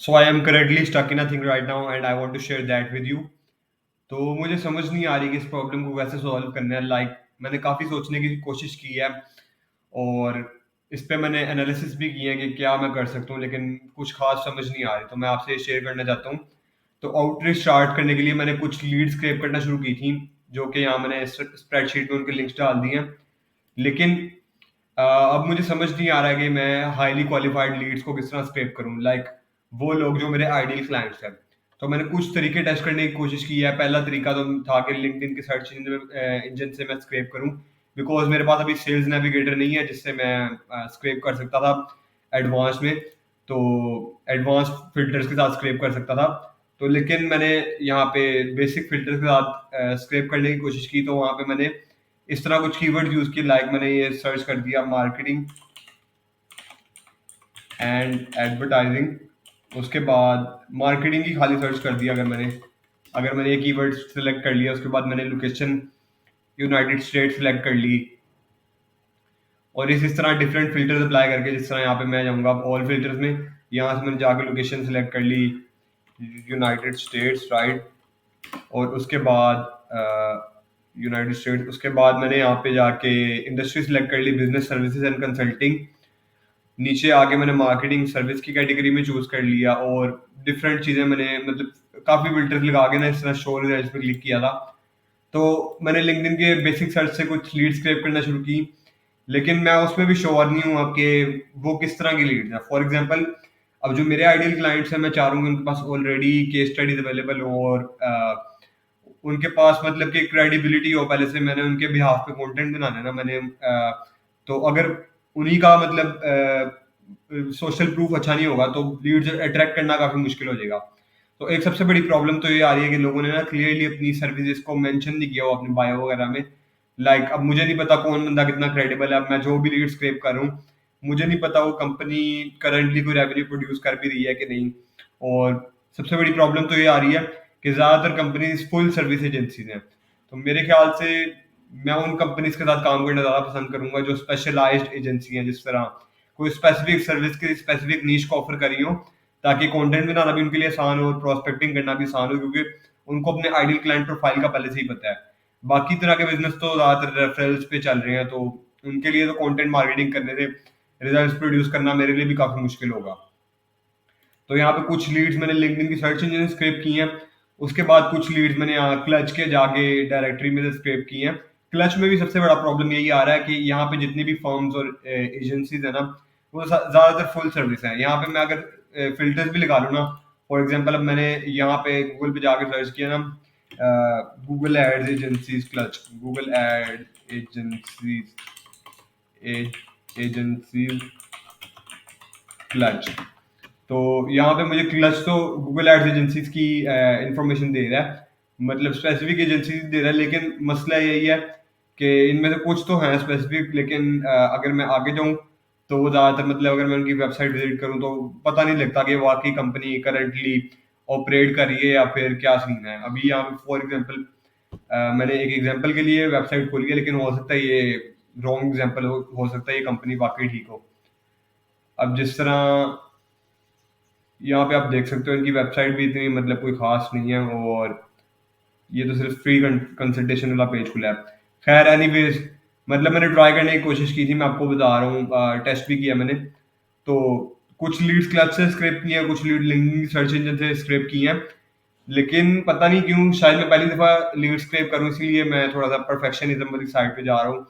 So I am currently stuck in a thing right now and I want to share that with you. तो मुझे समझ नहीं आ रही कि इस प्रॉब्लम को कैसे सॉल्व करना है। मैंने काफ़ी सोचने की कोशिश की है और इस पे मैंने एनालिसिस भी किए हैं कि क्या मैं कर सकता हूँ, लेकिन कुछ खास समझ नहीं आ रही। तो मैं आपसे शेयर करना चाहता हूँ। तो आउटरीच स्टार्ट करने के लिए मैंने कुछ लीड स्क्रैप करना शुरू की थी, जो कि यहाँ मैंने स्प्रेडशीट में उनके लिंक्स डाल दिए हैं। लेकिन अब मुझे समझ नहीं आ रहा है कि मैं हाईली क्वालिफाइड लीड्स को किस तरह स्क्रैप करूँ, वो लोग जो मेरे आइडियल क्लाइंट्स हैं। तो मैंने कुछ तरीके टेस्ट करने की कोशिश की है। पहला तरीका तो था कि लिंक्डइन के सर्च इंजन से मैं स्क्रैप करूँ, बिकॉज मेरे पास अभी सेल्स नेविगेटर नहीं है जिससे मैं स्क्रैप कर सकता था एडवांस में। तो एडवांस फिल्टर्स के साथ स्क्रैप कर सकता था। तो लेकिन मैंने यहाँ पे बेसिक फिल्टर्स के साथ स्क्रैप करने की कोशिश की, तो वहाँ पे मैंने इस तरह कुछ कीवर्ड यूज किए। मैंने ये सर्च कर दिया, मार्केटिंग एंड एडवर्टाइजिंग। उसके बाद मार्केटिंग की खाली सर्च कर दिया। अगर मैंने ये कीवर्ड सेलेक्ट कर लिया, उसके बाद मैंने लोकेशन यूनाइटेड स्टेट सेलेक्ट कर ली और इस तरह डिफरेंट फिल्टर्स अप्लाई करके, जिस तरह यहाँ पे मैं जाऊँगा ऑल फिल्टर्स में, यहाँ से मैंने जाके लोकेशन सेलेक्ट कर ली यूनाइटेड स्टेट्स, राइट। और उसके बाद यूनाइटेड स्टेट्स, उसके बाद मैंने यहाँ पे जाके इंडस्ट्री सेलेक्ट कर ली, बिजनेस सर्विसेज एंड कंसल्टिंग। नीचे आके मैंने मार्केटिंग सर्विस की कैटेगरी में चूज कर लिया और डिफरेंट चीजें मैंने काफी फिल्टर्स लगा के ना इस तरह शो रिजल्ट्स पे क्लिक किया था। तो मैंने लिंक्डइन के बेसिक सर्च से कुछ लीड स्क्रैप करना शुरू की, लेकिन मैं उसमें भी श्योर नहीं हूँ आपके वो किस तरह की लीड्स हैं। फॉर एग्जांपल, अब जो मेरे आइडियल क्लाइंट्स हैं, मैं चाह रहा हूँ कि उनके पास ऑलरेडी केस स्टडीज अवेलेबल हो और उनके पास कि क्रेडिबिलिटी हो। पहले से मैंने उनके बिहाफ पे कंटेंट बनाना है ना, तो अगर उन्हीं का सोशल प्रूफ अच्छा नहीं होगा तो लीड्स अट्रैक्ट करना काफी मुश्किल हो जाएगा। तो एक सबसे बड़ी प्रॉब्लम तो ये आ रही है कि लोगों ने ना क्लियरली अपनी सर्विसेज को मेंशन नहीं किया हो अपने बायो वगैरह में। अब मुझे नहीं पता कौन बंदा कितना क्रेडिबल है। अब मैं जो भी लीड स्क्रैप कर रहा हूँ, मुझे नहीं पता वो कंपनी करंटली कोई रेवेन्यू प्रोड्यूस कर भी रही है कि नहीं। और सबसे बड़ी प्रॉब्लम तो ये आ रही है कि ज्यादातर कंपनीज फुल सर्विस एजेंसीज हैं। तो मेरे ख्याल से मैं उन कंपनीज के साथ काम करना ज्यादा पसंद करूंगा जो स्पेशलाइज्ड एजेंसी हैं, जिस तरह कोई स्पेसिफिक सर्विस की स्पेसिफिक नीश को ऑफर करी हो, ताकि कंटेंट बनाना भी उनके लिए आसान हो और प्रोस्पेक्टिंग करना भी आसान हो, क्योंकि उनको अपने आइडियल क्लाइंट प्रोफाइल का पहले से ही पता है। बाकी तरह के बिजनेस तो ज्यादातर रेफरल्स पे चल रहे हैं, तो उनके लिए तो कंटेंट मार्केटिंग करने से रिजल्ट्स प्रोड्यूस करना मेरे लिए भी काफी मुश्किल होगा। तो यहाँ पे कुछ लीड्स मैंने लिंक्डइन की सर्च इंजन स्क्रैप की हैं। उसके बाद कुछ लीड्स मैंने यहाँ क्लच के जाके डायरेक्टरी में से स्क्रैप की हैं। क्लच में भी सबसे बड़ा प्रॉब्लम यही आ रहा है कि यहाँ पे जितनी भी फर्म्स और एजेंसीज है ना, वो ज्यादातर फुल सर्विस है। यहाँ पे मैं अगर फिल्टर्स भी लगा लूँ ना, फॉर एग्जाम्पल, अब मैंने यहाँ पे गूगल पे जाके सर्च किया ना, Google ads agencies Clutch, Google ad agencies Clutch. तो यहाँ पे मुझे क्लच तो गूगल एड्स एजेंसीज की इंफॉर्मेशन दे रहा है, स्पेसिफिक एजेंसीज दे रहा है। लेकिन मसला यही है कि इनमें से कुछ तो हैं स्पेसिफिक, लेकिन अगर मैं आगे जाऊँ तो वो ज़्यादातर अगर मैं उनकी वेबसाइट विजिट करूँ तो पता नहीं लगता कि वाकई कंपनी करंटली ऑपरेट कर रही है या फिर क्या सीन है। अभी यहाँ पे फॉर एग्जांपल मैंने एक एग्जांपल के लिए वेबसाइट खोली है, लेकिन हो सकता है ये रॉन्ग एग्जांपल हो सकता है ये कंपनी वाकई ठीक हो। अब जिस तरह यहाँ पे आप देख सकते हो, इनकी वेबसाइट भी इतनी कोई खास नहीं है और ये तो सिर्फ फ्री कंसल्टेशन वाला पेज खुला है। खैर एनीवेज, मैंने ट्राई करने की कोशिश की थी, मैं आपको बता रहा हूँ, टेस्ट भी किया मैंने। तो कुछ लीड्स क्लब से स्क्रैप की हैं, कुछ लीड लिंक्डइन सर्च इंजन से स्क्रैप की हैं। लेकिन पता नहीं क्यों, शायद मैं पहली दफा लीड स्क्रैप करूँ, इसीलिए मैं थोड़ा सा परफेक्शनिज्म वाली साइड पे जा रहा हूँ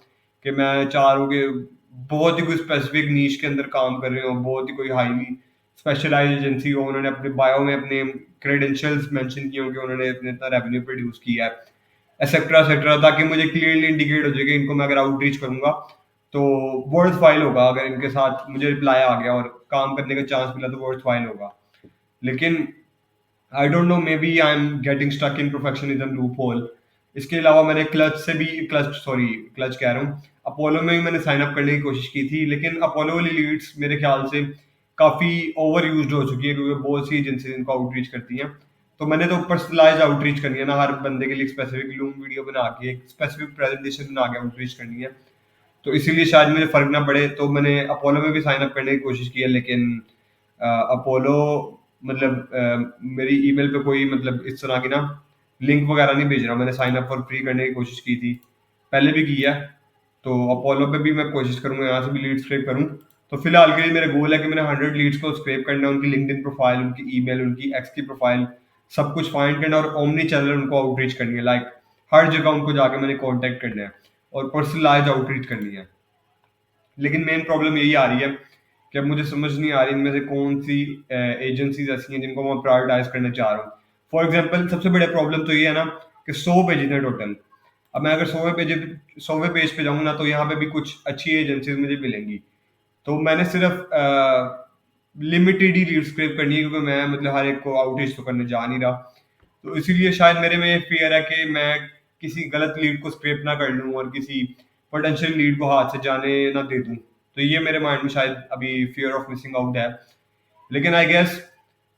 कि मैं चाह रहा हूँ कि बहुत ही कोई स्पेसिफिक नीश के अंदर काम कर रहे हो, बहुत ही कोई हाईली स्पेशलाइज्ड एजेंसी हो, उन्होंने अपने बायो में अपने क्रेडेंशियल्स मेंशन किए हों कि उन्होंने इतने इतना रेवेन्यू प्रोड्यूस किया है, एक्सेट्रा एक्सेट्रा, ताकि मुझे क्लियरली इंडिकेट हो जाए कि इनको मैं अगर आउटरीच करूंगा तो वर्थ फाइल होगा। अगर इनके साथ मुझे रिप्लाई आ गया और काम करने का चांस मिला तो वर्थ फाइल होगा। लेकिन I don't know, maybe I am getting stuck in perfectionism loophole. इसके अलावा मैंने क्लच कह रहा हूँ, अपोलो में भी मैंने साइन अप करने की कोशिश की थी, लेकिन अपोलो वाली लीड्स मेरे ख्याल से काफ़ी ओवर यूज हो चुकी है, क्योंकि बहुत सी एजेंसी इनको आउटरीच करती हैं। तो मैंने तो पर्सनलाइज आउटरीच करनी है ना, हर बंदे के लिए स्पेसिफिक लूम वीडियो बना के एक स्पेसिफिक प्रेजेंटेशन बना के आउटरीच करनी है। तो इसीलिए शायद मुझे फर्क ना पड़े, तो मैंने अपोलो में भी साइन अप करने की कोशिश की है, लेकिन अपोलो मतलब मेरी ईमेल पे कोई मतलब इस तरह की ना लिंक वगैरह नहीं भेज रहा। मैंने साइन अप फॉर फ्री करने की कोशिश की थी, पहले भी की है। तो अपोलो पे भी मैं कोशिश करूंगा यहाँ से भी लीड स्क्रैप करूँ। तो फिलहाल के लिए मेरा गोल है कि मैंने 100 लीड्स को स्क्रैप करना है, उनकी लिंक्डइन प्रोफाइल, उनकी ईमेल, उनकी एक्स की प्रोफाइल, सब कुछ फाइंड करना है और ओमनी चैनल उनको आउटरीच करनी है। लाइक हर जगह उनको जाके मैंने कांटेक्ट करना है और पर्सनलाइज आउटरीच करनी है। लेकिन मेन प्रॉब्लम यही आ रही है कि अब मुझे समझ नहीं आ रही इनमें से कौन सी एजेंसीज ऐसी हैं जिनको मैं प्रायोरिटाइज करना चाह रहा हूँ। फॉर एग्जाम्पल सबसे बड़ा प्रॉब्लम तो ये है ना कि 100 पेजेस हैं टोटल। अब मैं अगर 100वें पेज पे जाऊँ ना तो यहाँ पे भी कुछ अच्छी एजेंसीज मुझे मिलेंगी। तो मैंने सिर्फ लिमिटेड ही लीड स्क्रैप करनी है क्योंकि मैं मतलब हर एक को आउटरीच तो करने जा नहीं रहा। तो इसीलिए शायद मेरे में फियर है कि मैं किसी गलत लीड को स्क्रैप ना कर लूँ और किसी पोटेंशियल लीड को हाथ से जाने ना दे दूँ। तो ये मेरे माइंड में शायद अभी फियर ऑफ मिसिंग आउट है। लेकिन आई गेस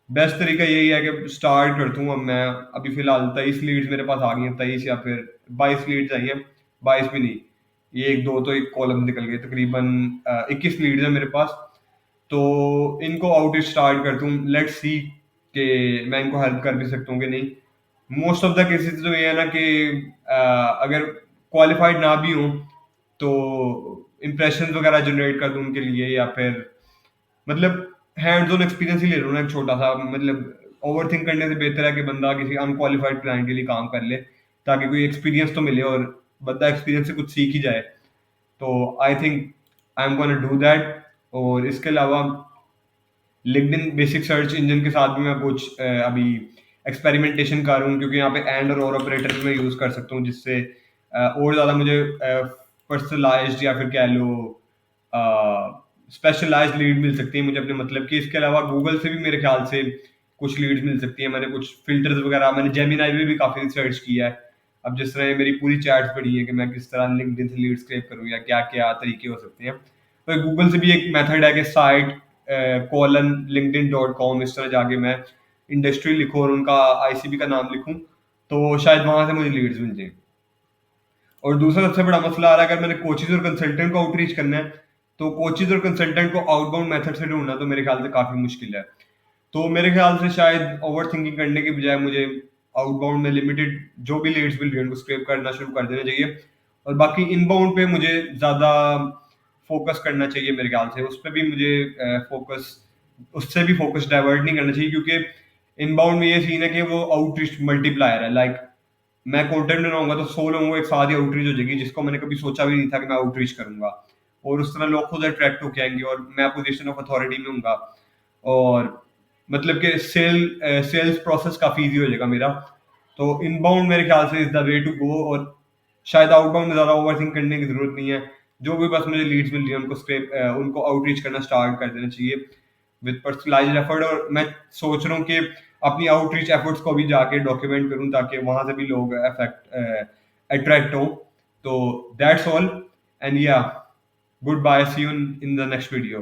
बेस्ट तरीका यही है कि स्टार्ट करता हूँ। अब मैं अभी फिलहाल 23 लीड्स मेरे पास आ गई हैं, 23 या फिर 22 लीड्स आई हैं। 22 भी नहीं, ये एक दो तो एक कॉलम निकल गए, तकरीबन 21 लीड्स है मेरे पास। तो इनको आउट स्टार्ट करता हूँ, लेट्स सी कि मैं इनको हेल्प कर भी सकता हूँ कि नहीं। मोस्ट ऑफ द केसेस तो ये है ना कि अगर क्वालिफाइड ना भी हूँ तो इम्प्रेशन वगैरह जनरेट कर दूं उनके लिए, या फिर मतलब हैंड्स ऑन एक्सपीरियंस ही ले लूँ ना एक छोटा सा। मतलब ओवर थिंक करने से बेहतर है कि बंदा किसी अनक्वालिफाइड क्लाइंट के लिए काम कर ले, ताकि कोई एक्सपीरियंस तो मिले और बंदा एक्सपीरियंस से कुछ सीख ही जाए। तो I think I am gonna do that. और इसके अलावा लिंक्डइन बेसिक सर्च इंजन के साथ भी मैं कुछ अभी एक्सपेरिमेंटेशन कर रहा हूँ, क्योंकि यहाँ पे एंड और ऑपरेटर भी मैं यूज़ कर सकता हूँ, जिससे और ज़्यादा मुझे पर्सनलाइज्ड या फिर कह लो स्पेशलाइज्ड लीड मिल सकती है मुझे अपने मतलब की। इसके अलावा गूगल से भी मेरे ख्याल से कुछ लीड्स मिल सकती है। मैंने कुछ फिल्टर्स वगैरह मैंने जेमिनाई में भी काफ़ी रिसर्च किया है। अब जिस तरह ये मेरी पूरी चैट्स पड़ी है कि मैं किस तरह लिंक्डइन से लीड स्क्रैप करूँ या क्या क्या तरीके हो सकते हैं। तो गूगल से भी एक मेथड है कि साइट कॉलन linkedin.com इस तरह जाके मैं इंडस्ट्री लिखूँ और उनका आईसीबी का नाम लिखूँ, तो शायद वहां से मुझे लीड्स मिल जाए। और दूसरा सबसे बड़ा मसला आ रहा है, अगर मैंने कोचेज और कंसल्टेंट को आउटरीच करना है तो कोचेज और कंसल्टेंट को आउटबाउंड मेथड से ढूंढना तो मेरे ख्याल से काफी मुश्किल है। तो मेरे ख्याल से शायद ओवर थिंकिंग करने की बजाय मुझे आउटबाउंड में लिमिटेड जो भी लीड्स मिल रही है उनको स्क्रैप करना शुरू कर देना चाहिए। और बाकी इनबाउंड पे मुझे ज्यादा फोकस करना चाहिए मेरे ख्याल से। उस पर भी मुझे फोकस उससे भी फोकस डाइवर्ट नहीं करना चाहिए, क्योंकि इनबाउंड में ये सीन है कि वो आउटरीच मल्टीप्लायर है। लाइक मैं कंटेंट बनाऊंगा तो 100 लोगों को एक साथ ही आउटरीच हो जाएगी, जिसको मैंने कभी सोचा भी नहीं था कि मैं आउटरीच करूंगा। और उस तरह लोग खुद अट्रैक्ट होके आएंगे और मैं पोजीशन ऑफ अथॉरिटी में हूँगा। और मतलब कि सेल्स प्रोसेस काफी इजी हो जाएगा मेरा। तो इनबाउंड मेरे ख्याल से is the way to go. और शायद आउटबाउंड में ज्यादा ओवरथिंक करने की जरूरत नहीं है। जो भी बस मुझे लीड्स मिल रही है उनको आउटरीच करना स्टार्ट कर देना चाहिए विद पर्सनलाइज्ड एफर्ट। और मैं सोच रहा हूँ कि अपनी आउटरीच एफर्ट्स को भी जाके डॉक्यूमेंट करूँ ताकि वहां से भी लोग अट्रैक्ट हो। तो that's all, and yeah goodbye, see you in the next video.